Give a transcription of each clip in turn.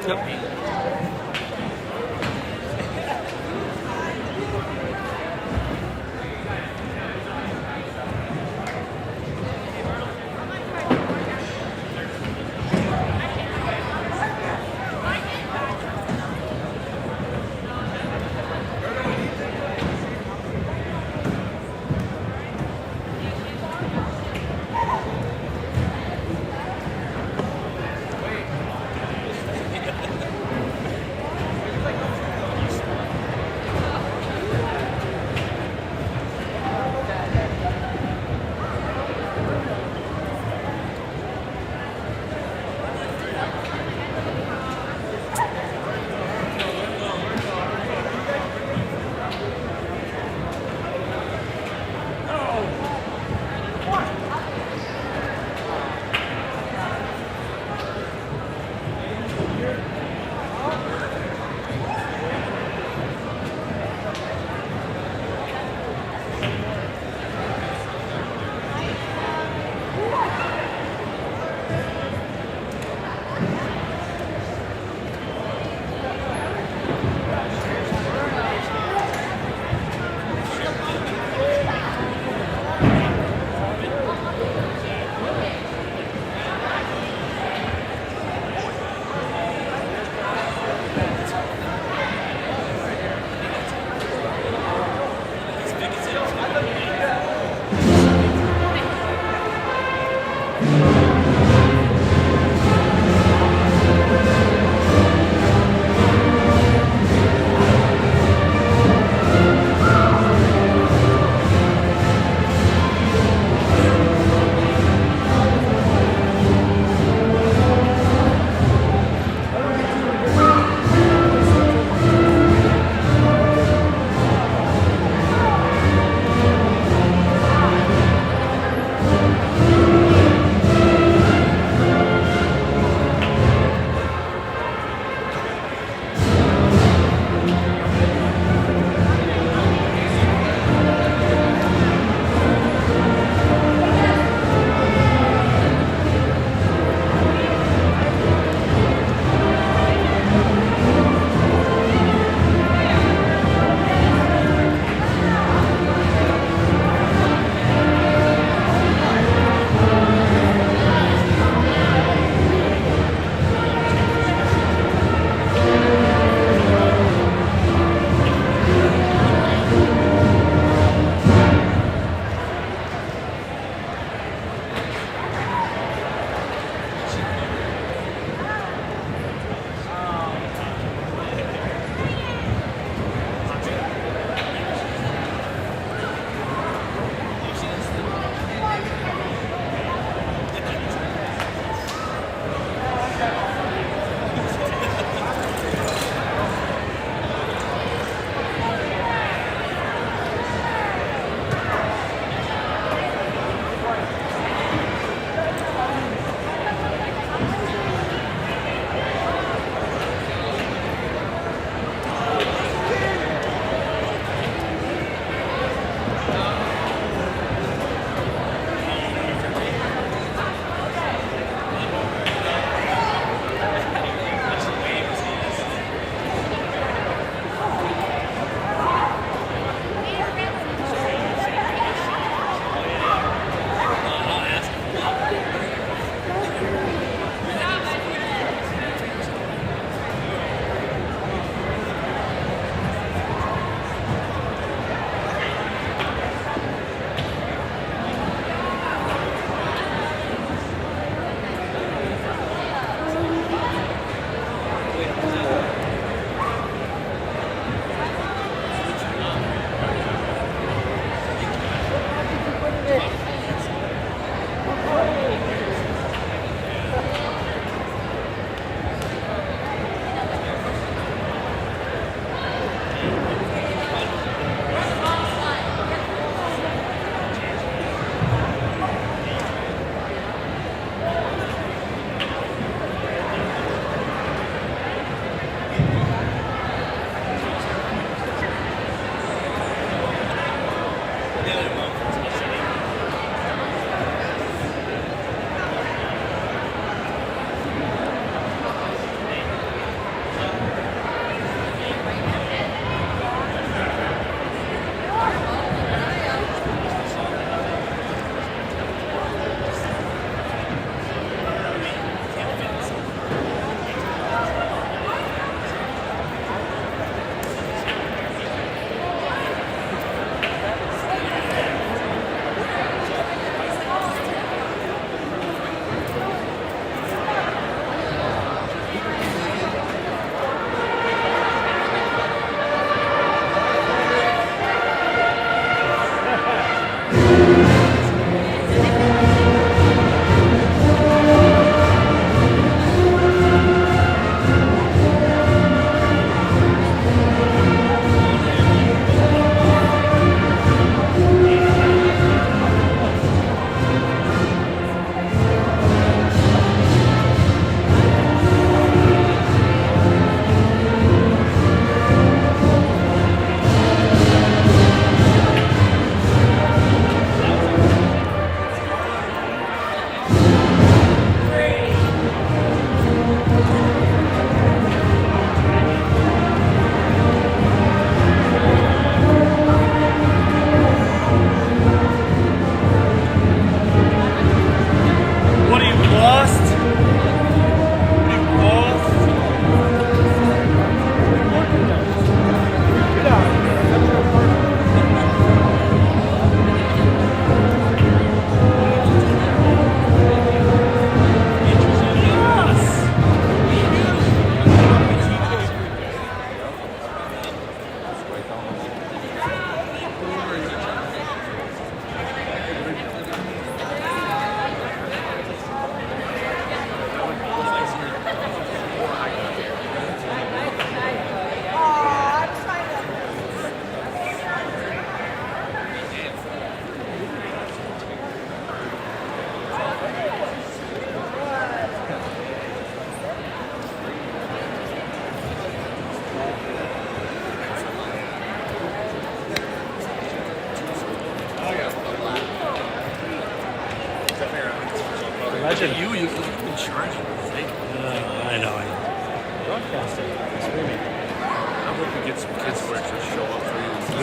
Yep.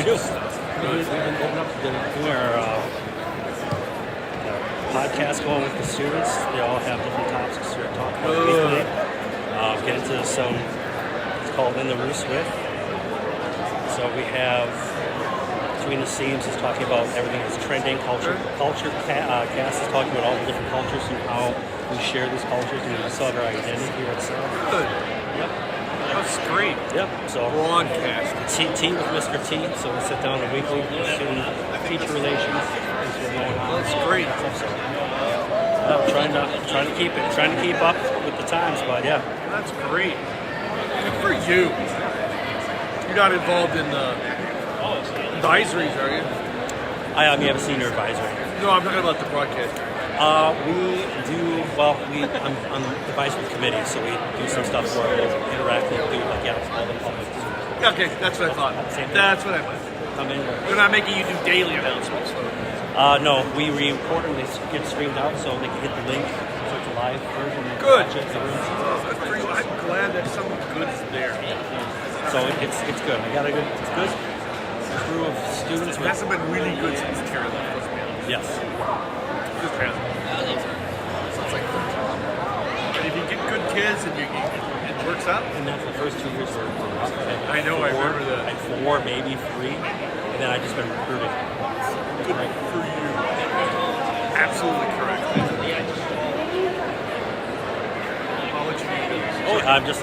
We do. We've been doing our podcast going with the students. They all have different topics to talk about weekly. Get into some, it's called In the Roost With. So we have, between the seams, is talking about everything that's trending, cast is talking about all the different cultures and how we share these cultures and we still have our identity here itself. Good. Yep. That's great. Yep. So Broadcast. T with Mr. T. So we sit down weekly, student teacher relations. That's great. Trying to keep up with the times, but yeah. That's great. Good for you. You're not involved in the advisories, are you? I am. You have a senior advisory. No, I'm talking about the broadcast. We do, well, I'm on the advisory committee, so we do some stuff where we interact and do, like, yeah, all the public. Okay, that's what I thought. That's what I meant. Come in. They're not making you do daily announcements. No, we record them, they get streamed out, so they can hit the link, so it's a live version. Good. Watch it. Good for you. I'm glad that some good's there. So it's good. We got a good, it's good crew of students. It hasn't been really good since Terry left, let's be honest. Yes. Just hasn't. Sounds like and if you get good kids and it works out. And then for the first 2 years were rough. I know, I remember that. I had 4, maybe 3, and then I just been recruiting. Good for you. Absolutely correct. I'll let you do this. Oh, I'm just.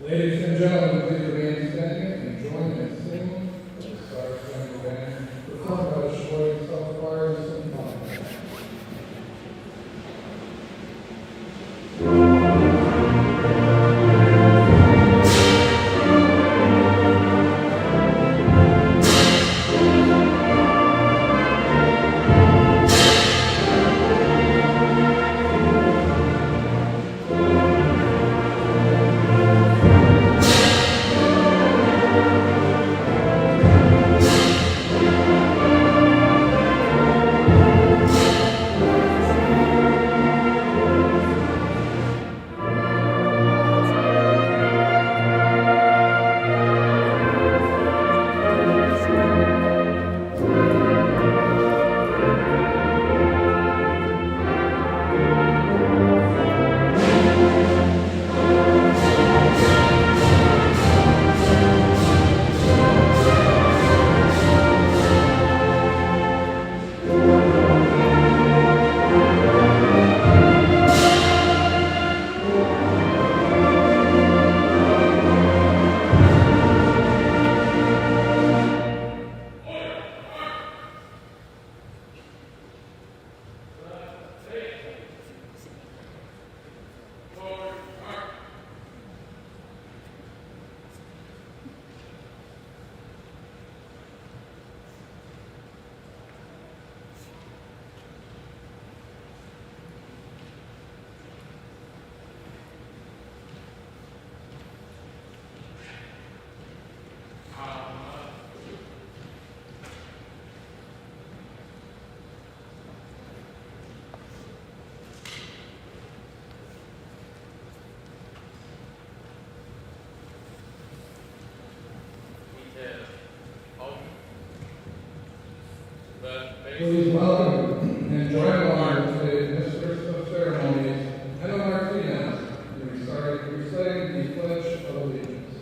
Ladies and gentlemen, please remain standing and join in singing the Star Spangled Banner, performed by the Sheboygan South Choir and Symphony. Please welcome and join along with today's Mistress of Ceremonies, Emma Martinez, in reciting the Pledge of Allegiance.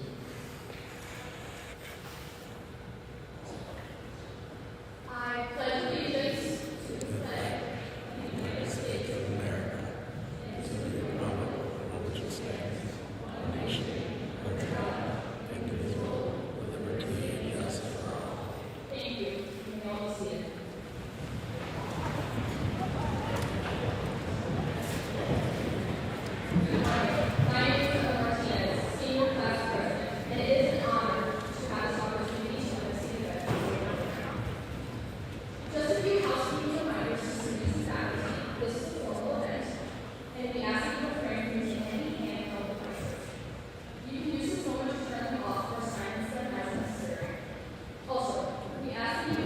I pledge allegiance to the flag of the United States of America and to the republic for which it stands, one nation, under God, indivisible, with liberty and justice for all. Thank you. You may all be seated. My name is Emma Martinez, Senior Class President, and it is an honor to have this opportunity to receive it. Just a few housekeeping reminders to students and faculty. This is a formal event, and we ask that you refrain from using any handheld devices. You can use this moment to turn them off or silence them as necessary. Also, we ask that you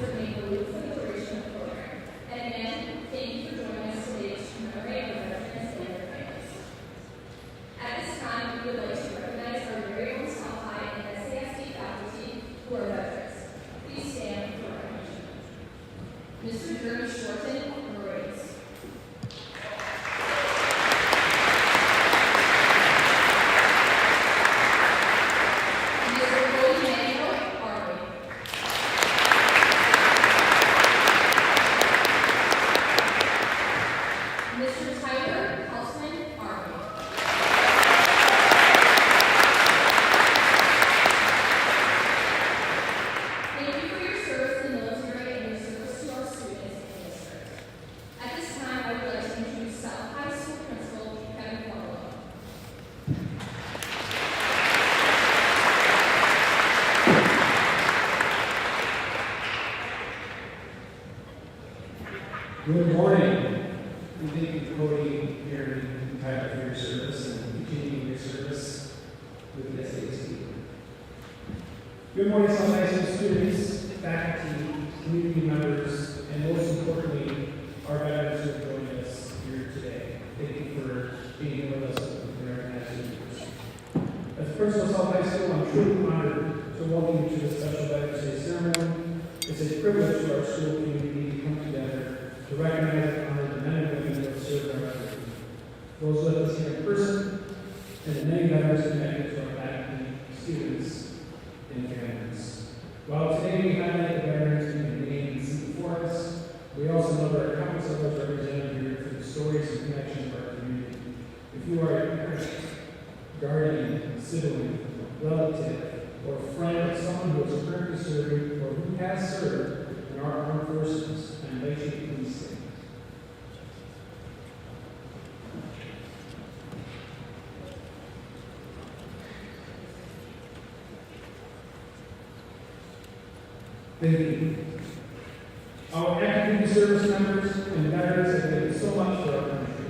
remain aloof for the duration of the program. And again, thank you for joining us today to commemorate our veterans and their families. At this time, we would like to recognize our very own South High and SASD faculty who are veterans. Please stand for recognition. Mr. Jeremy Shorten, Marines. Mr. Cody Manuel, Army. Mr. Tyler Houseman, Army. Thank you for your service in the military and your service to our students and district. At this time, I would like to introduce South High School Principal Kevin Cornwell. Good morning. We thank you, Cody, Aaron, and Tyler, for your service and continuing your service with the SAT. Good morning, South High School students, faculty, community members, and most importantly, our veterans who have joined us here today. Thank you for being here with us in our national. As principal of South High School, I'm truly honored to welcome you to this special Veterans Day ceremony. It's a privilege for our school community to come together to recognize and honor the men and women who have served our country. Those with us here in person, and the many veterans connected to our faculty, students, and families. While today we highlight the veterans who can name and see before us, we also know there are countless others represented here through the stories and connections of our community. If you are a parent, guardian, sibling, relative, or friend of someone who is currently serving or who has served in our armed forces, I invite you to please stand. Thank you. Our active duty service members and veterans have done so much for our country,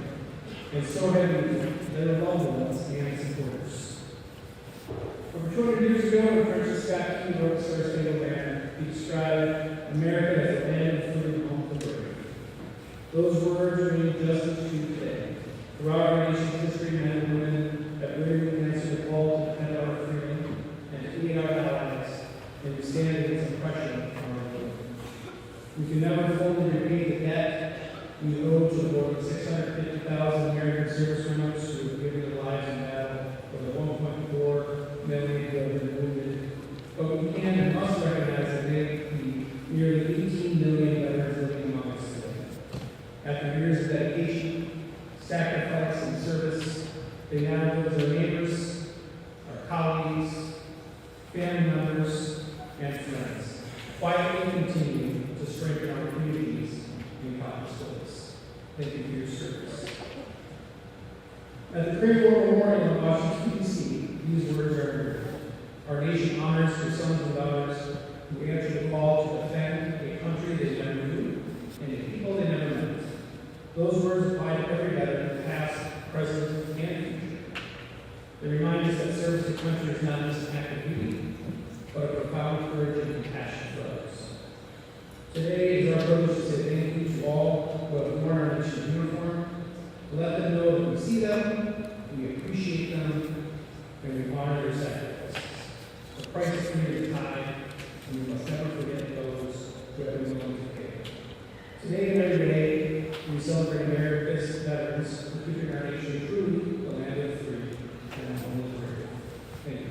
and so have their loved ones and supporters. Over 200 years ago, Francis Scott Key wrote the Star Spangled Banner. He described America as a land of freedom, home for the brave. Those words remain just as true today. Throughout our nation's history, men and women have bravely answered the call to defend our freedom and to aid our allies and to stand against oppression on our world. We can never fully repay the debt we owe to the more than 650,000 American service members who have given their lives in battle for the 1.4 million killed and wounded. But we can and must recognize that the nearly 18 million veterans living among us today. After years of dedication, sacrifice, and service, they now live with their neighbors, our colleagues, family members, and friends, quietly continue to strengthen our communities in countless ways. Thank you for your service. At the Crane War Memorial in Washington, D.C., these words are heard. Our nation honors her sons and daughters who answer the call to defend a country they never knew and a people they never met. Those words apply to every veteran, past, present, and future. They remind us that service to country is not just an act of duty, but a profound courage and compassion for others. Today is our privilege to say thank you to all who have worn our nation's uniform. Let them know that we see them, we appreciate them, and we honor their sacrifices. The price of freedom is high, and we must never forget those who have been willing to pay. Today and every day, we celebrate America's veterans for keeping our nation truly a land of free and a home of brave. Thank you.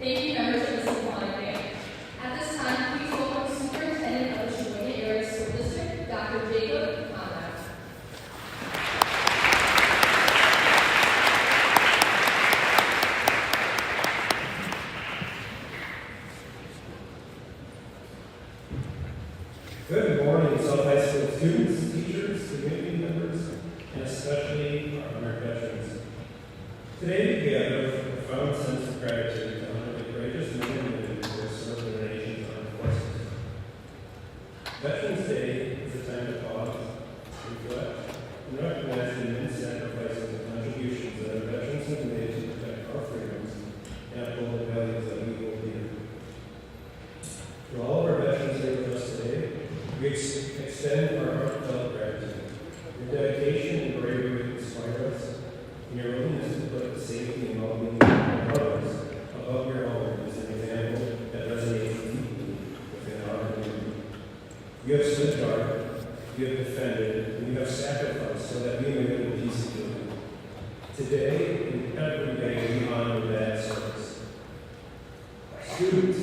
Thank you, members of the Symphonic Band. At this time, please welcome Superintendent of the Sheboygan Area School District, Dr. Jacob Conrad. Good morning, South High School students, teachers, community members, and especially our American veterans. Today we gather with a profound sense of gratitude to honor the courageous men and women who have served in our nation's armed forces. Veterans Day is a time to pause, reflect, and recognize the immense sacrifices and contributions that our veterans have made to protect our freedoms and uphold the values that we hold dear. To all of our veterans here with us today, we extend our heartfelt gratitude. Your dedication and bravery inspire us, and your willingness to put the safety and well-being of others above your own is an example that resonates deeply within our community. You have stood guard, you have defended, and you have sacrificed so that we may live in peace and joy. Today and every day we honor that service. Students,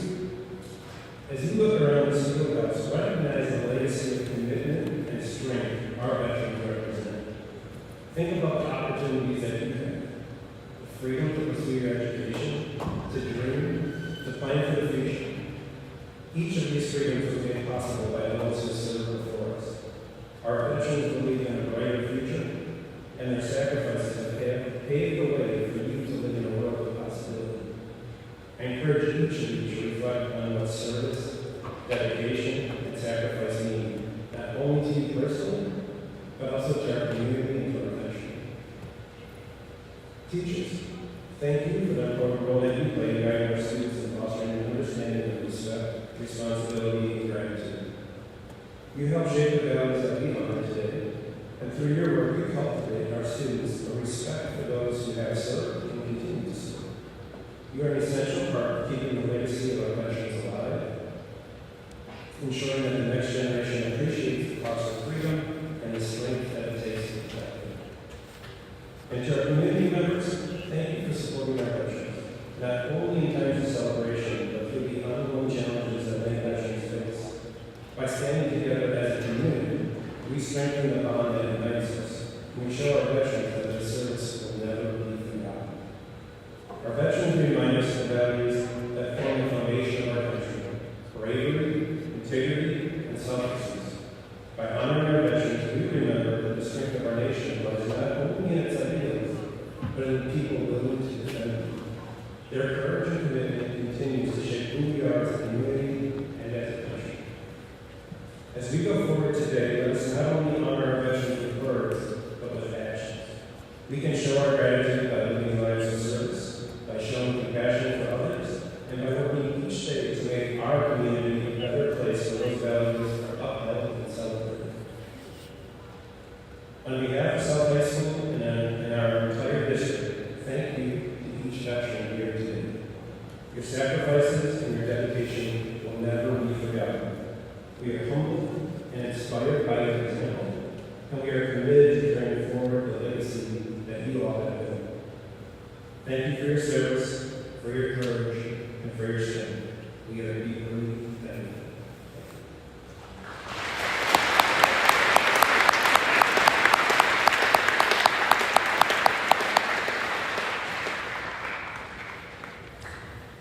as you look around the schoolhouse, recognize the legacy of commitment and strength our veterans represent. Think about the opportunities that you have. The freedom to pursue your education, to dream, to plan for the future. Each of these freedoms was made possible by those who served before us. Our veterans believe in a brighter future, and their sacrifices have paved the way for you to live in a world of possibility. I encourage each of you to reflect on what service, dedication, and sacrifice mean, not only to you personally, but also to our community and to our country. Teachers, thank you for the important role that you play in guiding our students in fostering an understanding of respect, responsibility, and gratitude. You help shape the values that we honor today, and through your work you cultivate our students a respect for those who have served and continue to serve. You are an essential part of keeping the legacy of our veterans alive, ensuring that the next generation appreciates the cost of freedom and the strength that it takes to protect them. And to our community members, thank you for supporting our veterans, not only in times of celebration, but through the sacrifices and your dedication will never be forgotten. We are humbled and inspired by your example, and we are committed to carrying forward the legacy that you all have built. Thank you for your service, for your courage, and for your strength. We are deeply thankful.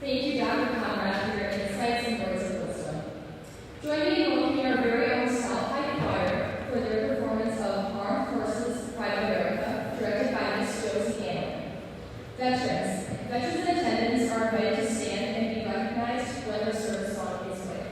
Thank you, Dr. Conrad, for your insights and words of wisdom. Join me in welcoming our very own South High Choir for their performance of Armed Forces Pride of America, directed by Miss Josie Allen. Veterans in attendance are invited to stand and be recognized when the service song is played.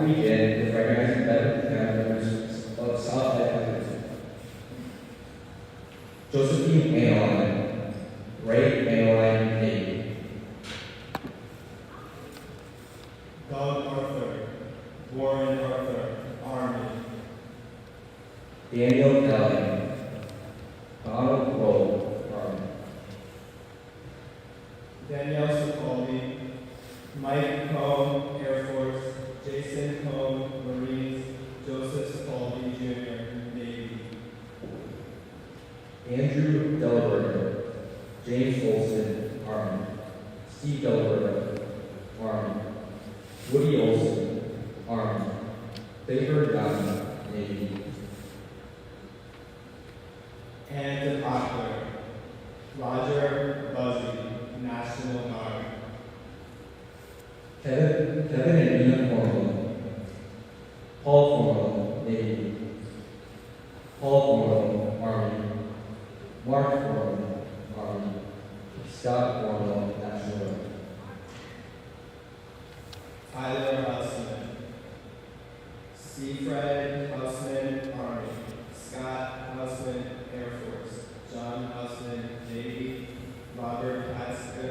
we begin with recognizing veteran family members of South Lake. Josephine Anoline, Ray Anoline Navy. Doug Arthur, Warren Arthur, Army. Daniel Kelly, Donald Roll, Army. Danielle Sicoli, Mike Cohn, Air Force, Jason Cohn, Marines, Joseph Sicoli Jr., Navy. Andrew Delberto, James Olson, Army. Steve Delberto, Army. Woody Olson, Army. Baker Young, Navy. Anne DePackler, Roger Buzzy, National Guard. Kevin and Nina Formel, Paul Formel, Navy. Paul Formel, Army. Mark Formel, Army. Scott Formel, National Guard. Tyler Houseman, Seafred Houseman, Army. Scott Houseman, Air Force. John Houseman, Navy. Robert Pasca,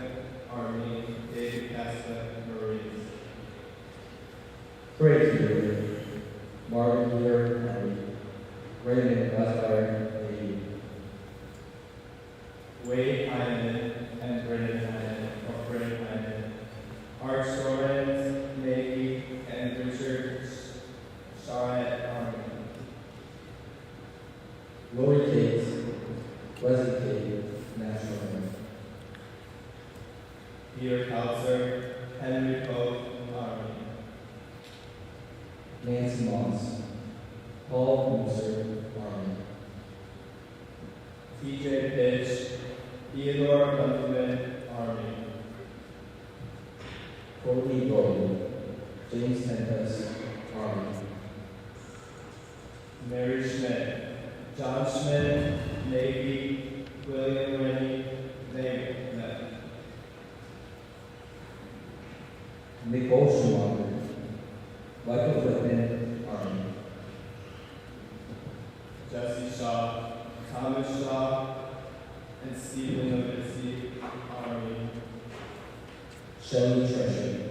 Army. David Pasca, Marines. Craig Peter, Marvin Peter, Army. Raymond Glassfire, Navy. Wade Hyman and Brendan Hyman, or Brendan Hyman. Art Sorens, Navy, and Richard Charette, Army. Lori Cates, Wesley Cate, National Guard. Peter Kautzer, Henry Pope, Army. Nancy Moss, Paul Moser, Army. TJ Pitch, Theodore Bunderman, Army. Courtney Golden, James Tempest, Army. Mary Schmidt, John Schmidt, Navy, William Rennie, Navy. Nicole Schumacher, Michael Whitman, Army. Jesse Shaw, Thomas Shaw, and Stephen Novitzy, Army. Shelley Treasure,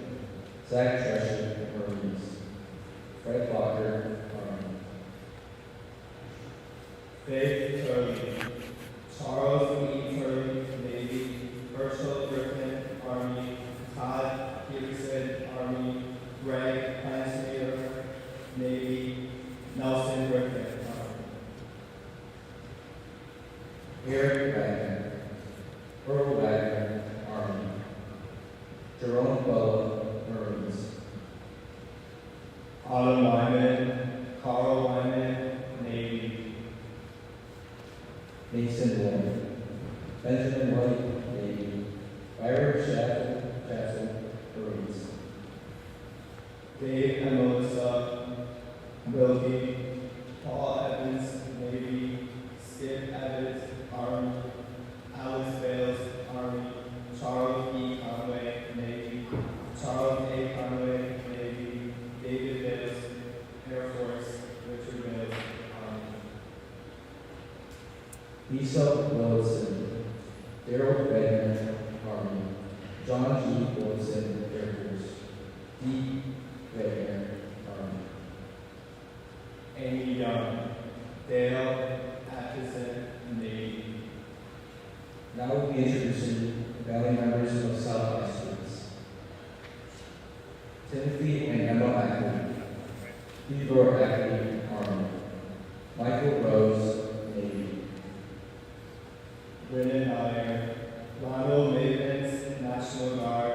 Zach Treasure, Marines. Fred Walker, Army. Faith Turley, Charles E. Turley, Navy. Herschel Griffin, Army. Todd Peterson, Army. Greg Hansmeyer, Navy. Nelson Griffin, Army. Eric Wagner, Earl Wagner, Army. Jerome Boa, Marines. Autumn Wyman, Carl Wyman, Navy. Mason Warren, Benjamin White, Navy. Byron Chatsel, Marines. Dave and Melissa, Wilkie. Paul Evans, Navy. Skip Evans, Army. Alex Bales, Army. Charles E. Conway, Navy. Charles A. Conway, Navy. David Bales, Air Force. Richard Bales, Army. Lisa Wilson, Daryl Wagner, Army. John G. Wilson, Air Force. D. Wagner, Army. Amy Young, Dale Atchison, Navy. Now we'll be introducing the family members of South High Schools. Timothy and Emma Ackley, Theodore Ackley, Army. Michael Rose, Navy. Brennan Meyer, Ronald Mavens, National Guard.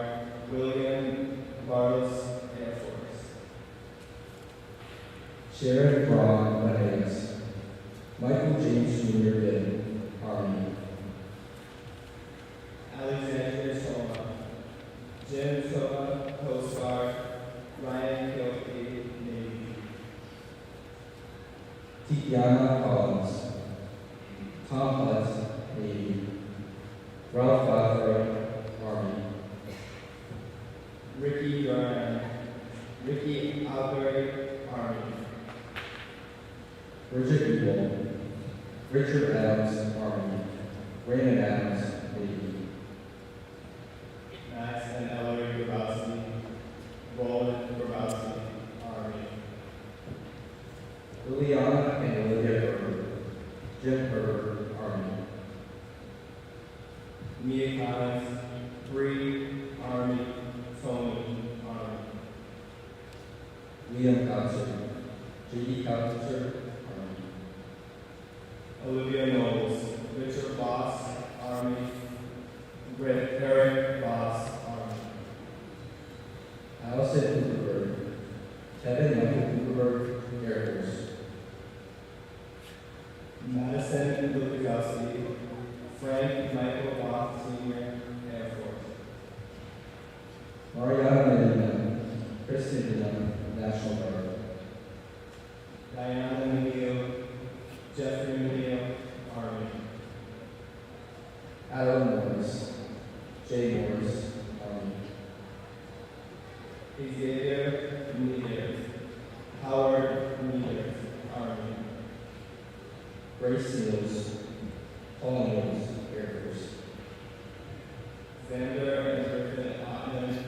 William Bartles, Air Force. Sharon Braun, Menace. Michael James Jr. Biden, Army. Alexander Soma, Jim Soma, Coast Guard. Ryan Kilby, Navy. Tiana Collins, Tom Hutt, Navy. Ralph Godfrey, Army. Ricky Garner, Ricky Albury, Bridget Ewell, Richard Adams, Army, Raymond Adams, Navy. Max and Ellery Grabowski, Roland Grabowski, Army. Liliana and Olivia Herbert, Jim Herbert, Army. Mia Collins, Bree, Army, Tony, Army. Liam Coucher, J.D. Coucher, Army. Olivia Knowles, Richard Boss, Army. Eric Boss, Army. Allison Hooverberg, Kevin Michael Hooverberg, Air Force. Madison Lukowski, Frank Michael Goff, Sr., Air Force. Mariana Medina, Kristen Medina, National Guard. Diana Neal, Jeffrey Neal, Army. Adam Morris, Jay Morris, Army. Xavier Meaders, Howard Meaders, Army. Grace Niels, Paul Niels, Air Force. Xander and Griffin Ottman,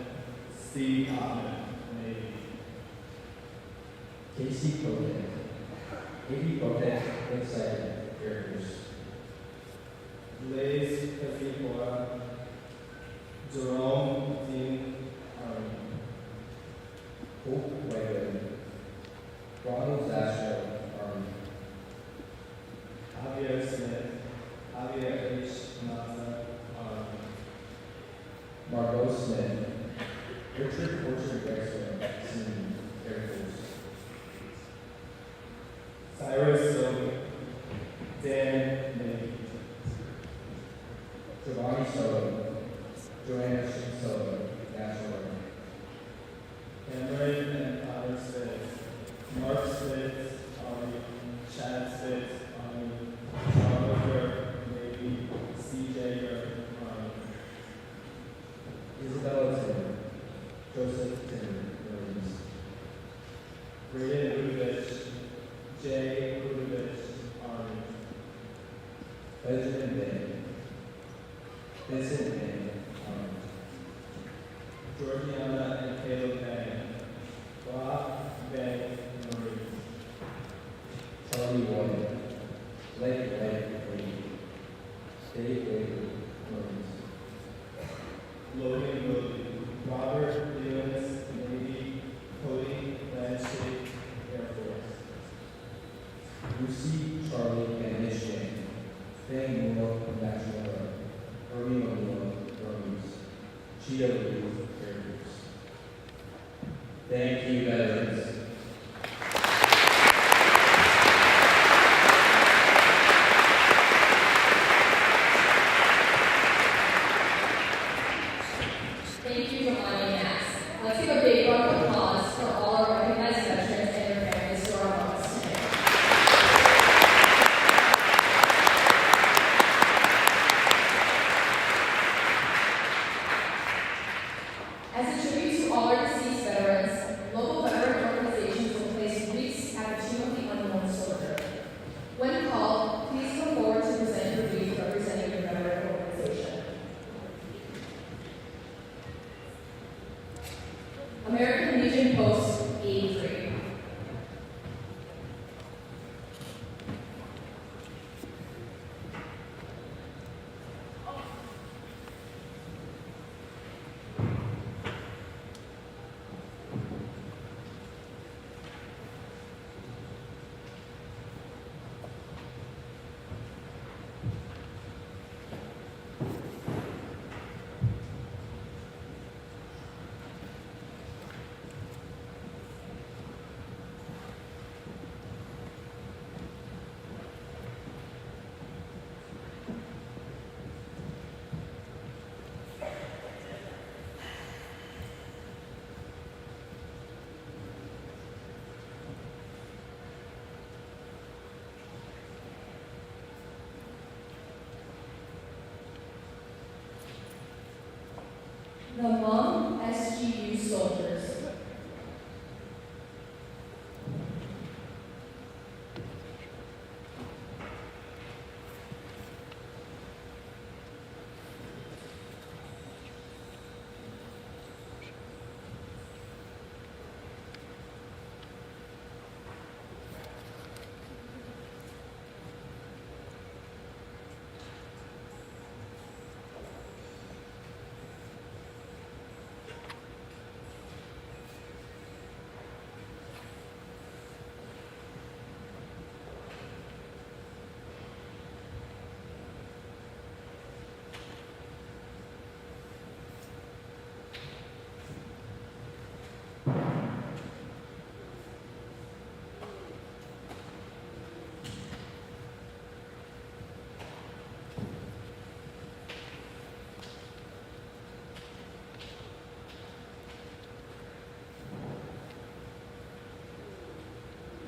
Steve Ottman, Navy. Casey Kotek, Katie Kotek, Inside, Air Force. Blaze Kazipora, Jerome Dean, Army. Hope Whitehead, Ronald Zastrow, Army. Javier Smith, Javier H. Maza, Army. Margot Smith, Richard Orchard Drexler, Senior, Air Force. Cyrus Silver, Dan Navy. Giovanni Soto, Joanna Soto, National Guard. Cameron and Connor Smith, Mark Smith, Army. Chad Smith, Army. Charlotte Burke, Navy. CJ Burke, Army. Isabella Timmer, Joseph Timmer, Marines. Braden Udovich, Jay Udovich, Army. Benjamin Bain, Vincent Bain, Army. Georgiana and Caleb Bang, Bob Bang, Marines. Charlie White, Blake White, Navy. Dave Waver, Marines. Logan Willie, Robert Lewis, Navy. Cody Landscape, Air Force. Lucy, Charlie, and Mitch Jane. Fang Moore, National Guard. Herbie Moore, Marines. Cheetah Lee, Air Force. Thank you, veterans. Thank you for honoring us. Let's give a big round of applause for all our recognized veterans and their families who are among us today. As a tribute to all our deceased veterans, local veteran organizations will place wreaths at the tomb of the unknown soldier. When called, please come forward to present your wreath representing your veteran organization. American Legion Post 83. The Hmong SGU soldiers.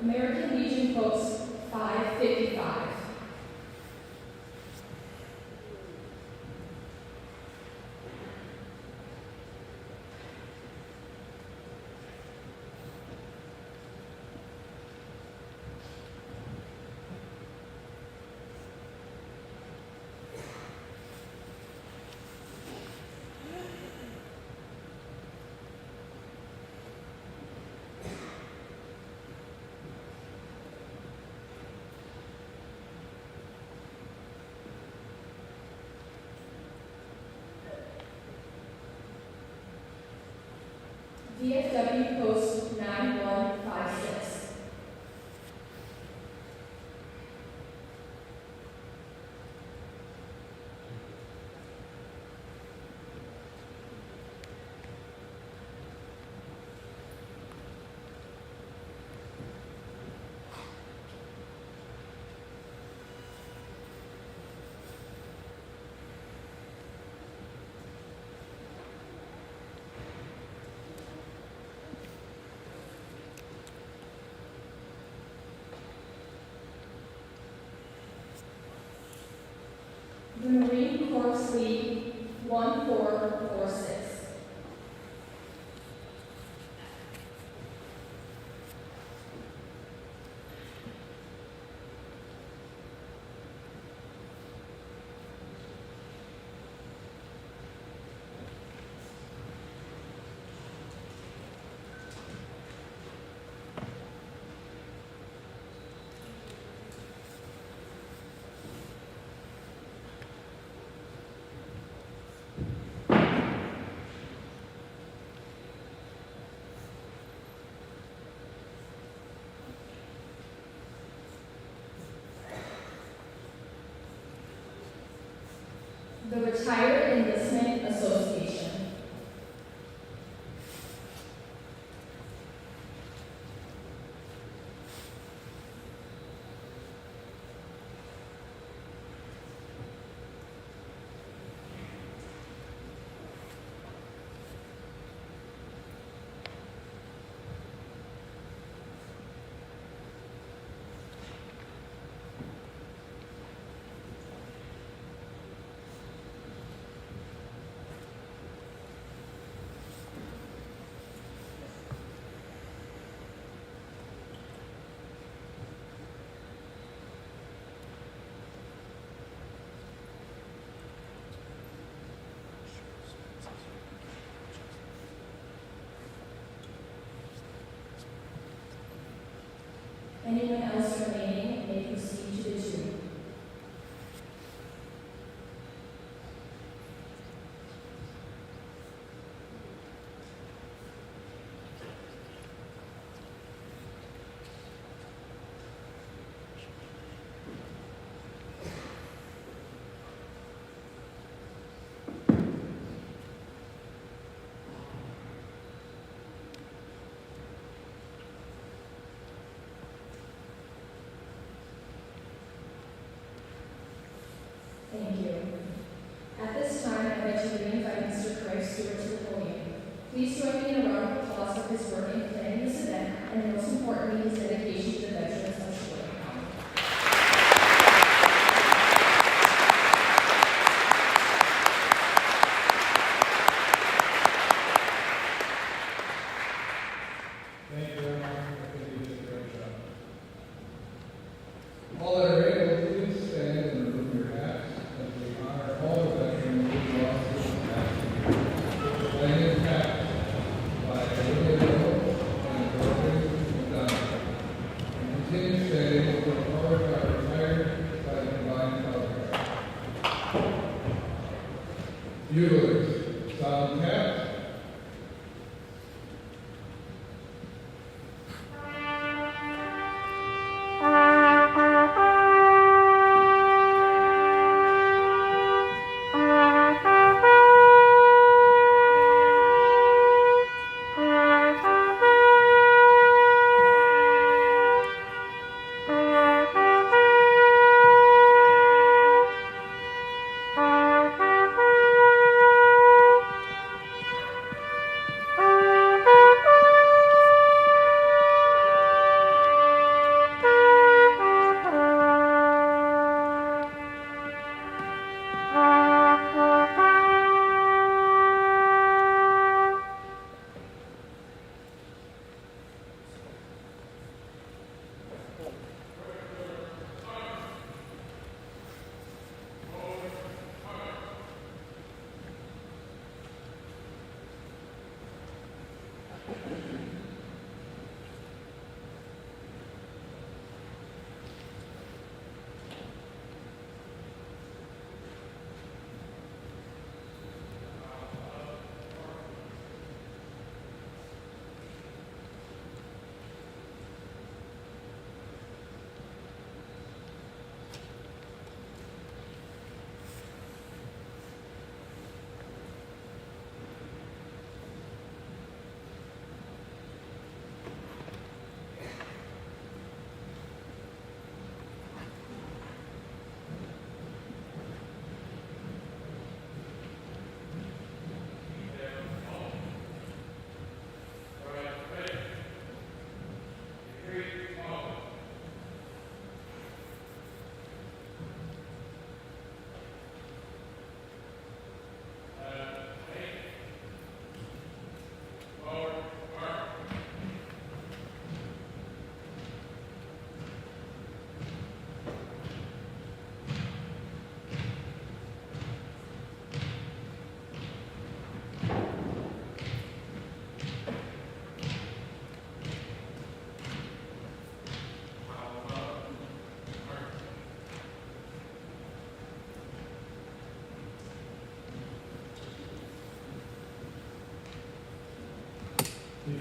American Legion Post 555. VFW Post 9156. The Marine Corps League 1446. The Retired Enlistment Association. Anyone else remaining may proceed to the tomb. Thank you. At this time, I'd like to re-invite Mr. Craig Stewart to the podium. Please join me in a round of applause for his work in planning this event, and most importantly, his dedication to the veterans of Sheboygan County. Thank you, everyone. I think you did a great job. All that are able, please stand and remove your hats as we honor all the veterans who lost their hats. Laying hats by Olivia Rose and Dorothy McDonald. And continue standing for the forward by retired by the combined color. Buglers, solemn caps.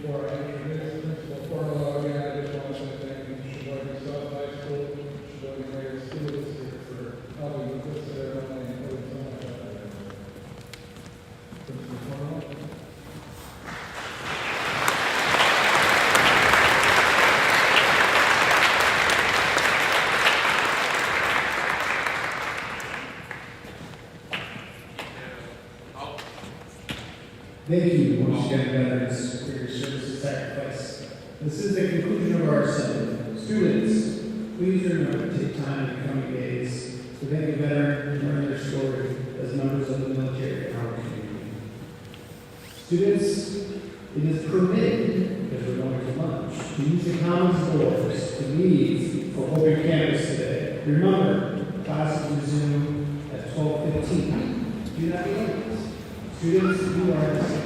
before I introduce Principal Cornwell again, I just want to thank Sheboygan South High School, Sheboygan area students here for helping with this ceremony and putting so much effort into it. Principal Cornwell. Thank you once again, veterans, for your service and sacrifice. This is the conclusion of our assembly. Students, please remember to take time in the coming days to thank a veteran and learn their story as members of the military in our community. Students, it is permitted, because we're going to lunch, to use the commons doors to leave for open campus today. Remember, classes resume at 12:15. Do not be late. Students, you are dismissed.